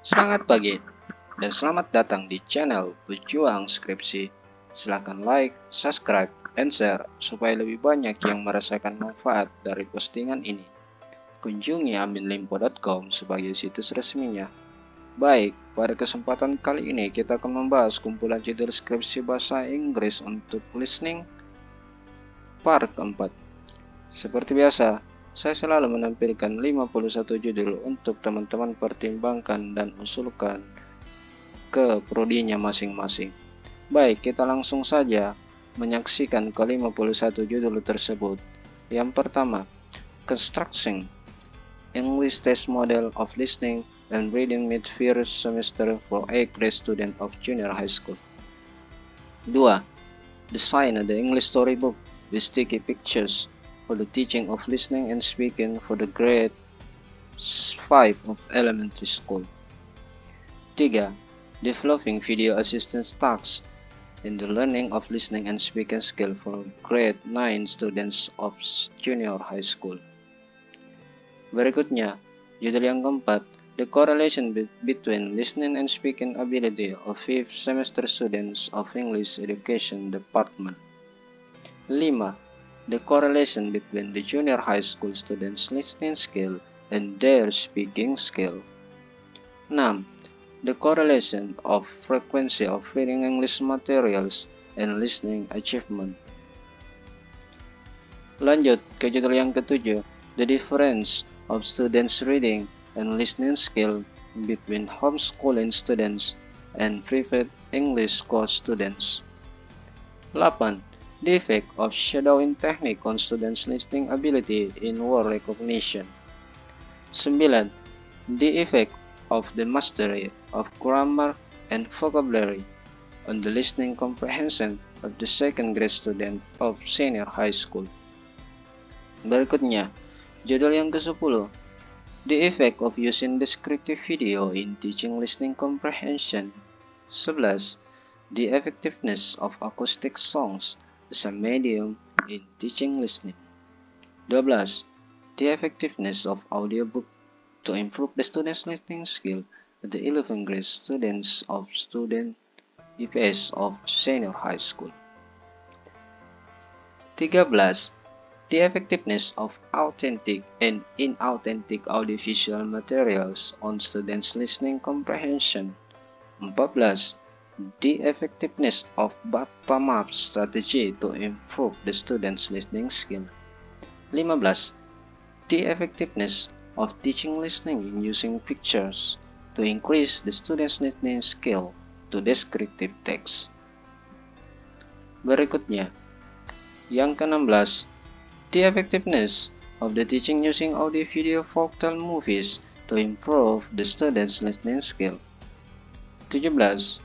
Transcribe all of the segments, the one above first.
Semangat pagi dan selamat datang di channel Pejuang Skripsi. Silahkan like, subscribe, and share supaya lebih banyak yang merasakan manfaat dari postingan ini. Kunjungi aminlimpo.com sebagai situs resminya. Baik, pada kesempatan kali ini kita akan membahas kumpulan judul skripsi bahasa Inggris untuk listening part keempat. Seperti biasa, saya selalu menampilkan 51 judul untuk teman-teman pertimbangkan dan usulkan ke prodinya masing-masing. Baik, kita langsung saja menyaksikan ke 51 judul tersebut. Yang pertama, Constructing English Test Model of Listening and Reading Mid-First Semester for 8th Grade Student of Junior High School. 2. Design the English Storybook with sticky pictures for the teaching of listening and speaking for the grade 5 of elementary school. 3. Developing video assistance tasks in the learning of listening and speaking skill for grade 9 students of junior high school. Berikutnya, judul yang keempat, The Correlation Between Listening and Speaking Ability of 5th Semester Students of English Education Department. 5. The correlation between the junior high school students' listening skill and their speaking skill. 6. The correlation of frequency of reading English materials and listening achievement. Lanjut ke judul yang ketujuh, The difference of students' reading and listening skill between homeschooling students and private English course students. 8. The effect of shadowing technique on students' listening ability in word recognition. 9. The effect of the mastery of grammar and vocabulary on the listening comprehension of the second grade student of senior high school. Berikutnya, judul yang ke-10, The effect of using descriptive video in teaching listening comprehension. 11. The effectiveness of acoustic songs as a medium in teaching listening. 12. The effectiveness of audiobook to improve the students' listening skill at the 11th grade students of student EPS of senior high school. 13. The effectiveness of authentic and inauthentic audiovisual materials on students' listening comprehension. 14. The effectiveness of bottom-up strategy to improve the students' listening skill. 15. The effectiveness of teaching listening using pictures to increase the students' listening skill to descriptive text. Berikutnya, yang ke-16, the effectiveness of the teaching using audio-video folk-tale movies to improve the students' listening skill. 17.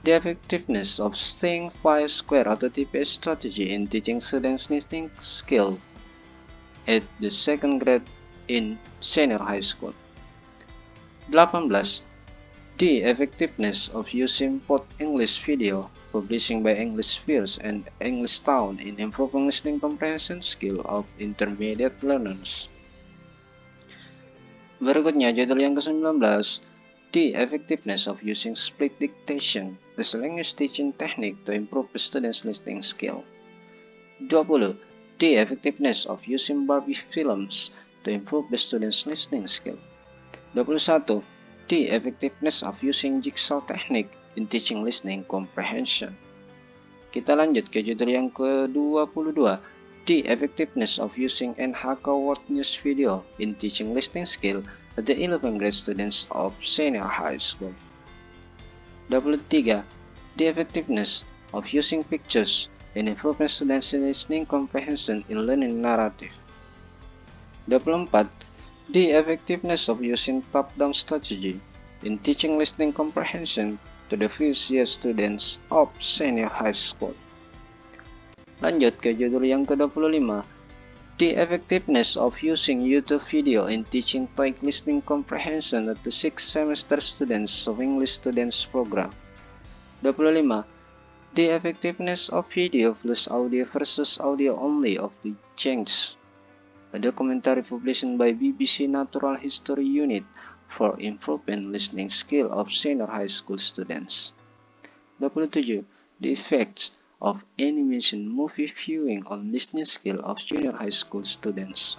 The effectiveness of Think 5 Square atau TPS strategy in teaching students listening skill at the second grade in senior high school. 18. The effectiveness of using both English video publishing by English Spheres and English Town in improving listening comprehension skill of intermediate learners. Berikutnya judul yang ke-19, The effectiveness of using split dictation as a language teaching technique to improve the students' listening skill. 20. The effectiveness of using Barbie films to improve the students' listening skill. 21. The effectiveness of using jigsaw technique in teaching listening comprehension. Kita lanjut ke judul yang ke-22. The effectiveness of using NHK World News video in teaching listening skill at the 11th grade students of senior high school. 23. The effectiveness of using pictures in improving students' listening comprehension in learning narrative. 24. The effectiveness of using top-down strategy in teaching listening comprehension to the first year students of senior high school. Lanjut ke judul yang ke-25, The effectiveness of using YouTube video in teaching TOEIC listening comprehension at the 6th semester students of English Students Program. 25. The effectiveness of video plus audio versus audio only of the Change, a documentary published by BBC Natural History Unit for improving listening skill of senior high school students. 27. The effects of animation movie viewing on listening skill of junior high school students.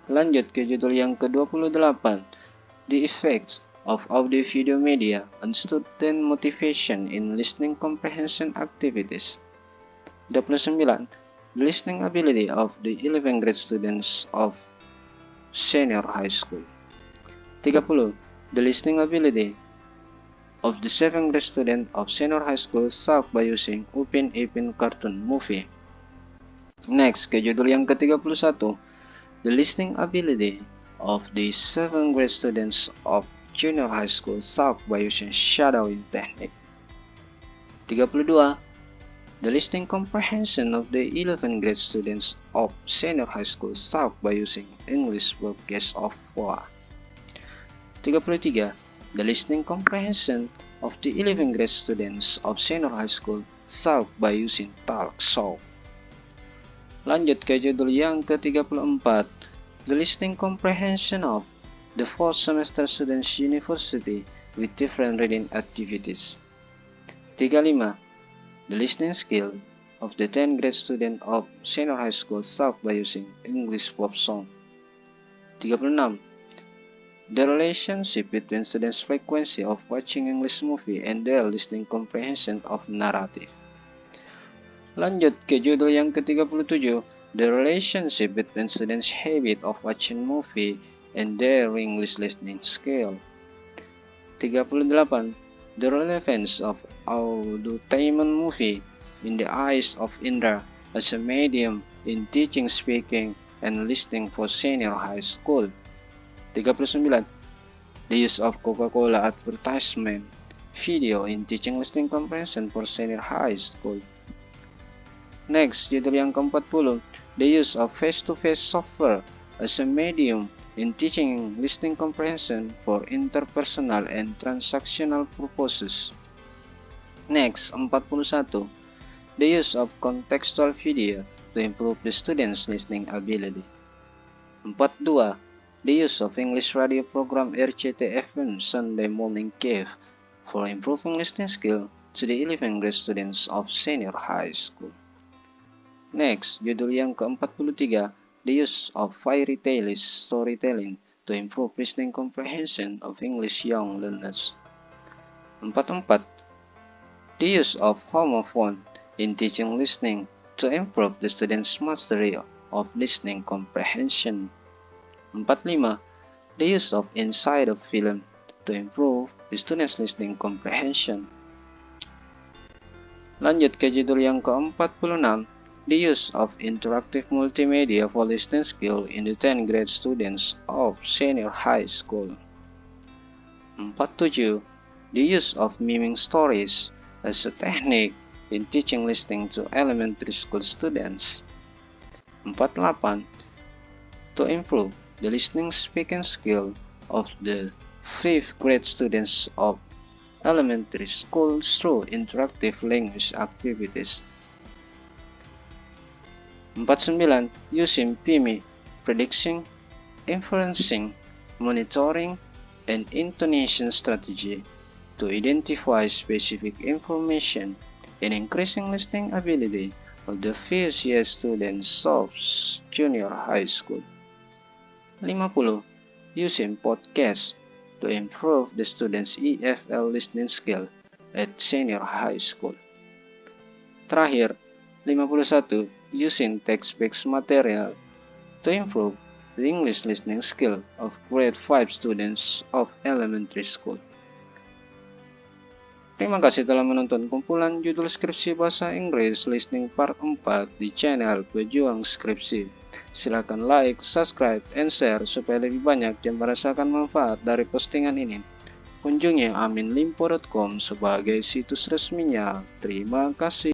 Lanjut ke judul yang ke-28. The effects of audio video media on student motivation in listening comprehension activities. 29. The listening ability of the 11th grade students of senior high school. 30. The listening ability of the 7th grade student of senior high school solved by using Upin Ipin cartoon movie. Next, ke judul yang ke-31. The listening ability of the 7th grade students of junior high school solved by using shadowing technique. 32. The listening comprehension of the 11th grade students of senior high school solved by using English Webcast of 4. 33. The listening comprehension of the 11th grade students of senior high school solved by using talk show. Lanjut ke judul yang ke-34. The listening comprehension of the 4th semester students university with different reading activities. 35. The listening skill of the 10th grade student of senior high school solved by using English pop song. 36. The relationship between students' frequency of watching English movie and their listening comprehension of narrative. Lanjut ke judul yang ke-37. The relationship between students' habit of watching movie and their English listening skill. 38. The relevance of audutainment movie in the eyes of Indra as a medium in teaching speaking and listening for senior high school. 39. The use of Coca-Cola advertisement video in teaching listening comprehension for senior high school. Next, judul yang ke-40. The use of face-to-face software as a medium in teaching listening comprehension for interpersonal and transactional purposes. Next, 41. The use of contextual video to improve the students' listening ability. 42. The use of English radio program RCT-FM Sunday Morning Cave for improving listening skill to the 11th grade students of senior high school. Next, judul yang ke-43. The use of fairy tales storytelling to improve listening comprehension of English young learners. 44. The use of homophone in teaching listening to improve the students' mastery of listening comprehension. 45. The use of inside of film to improve the students' listening comprehension. Lanjut ke judul yang ke-46. The use of interactive multimedia for listening skill in the 10th grade students of senior high school. 47. The use of miming stories as a technique in teaching listening to elementary school students. 48. To improve the listening speaking skill of the 5th grade students of elementary school through interactive language activities. 49. Using PIMI, prediction, inferencing, monitoring, and intonation strategy to identify specific information and increasing listening ability of the 5th year students of junior high school. 50. Using podcasts to improve the students' EFL listening skill at senior high school. Terakhir, 51. Using text-based material to improve the English listening skill of grade 5 students of elementary school. Terima kasih telah menonton kumpulan judul skripsi bahasa Inggris listening part 4 di channel Pejuang Skripsi. Silakan like, subscribe, and share supaya lebih banyak yang merasakan manfaat dari postingan ini. Kunjungi aminlimpo.com sebagai situs resminya. Terima kasih.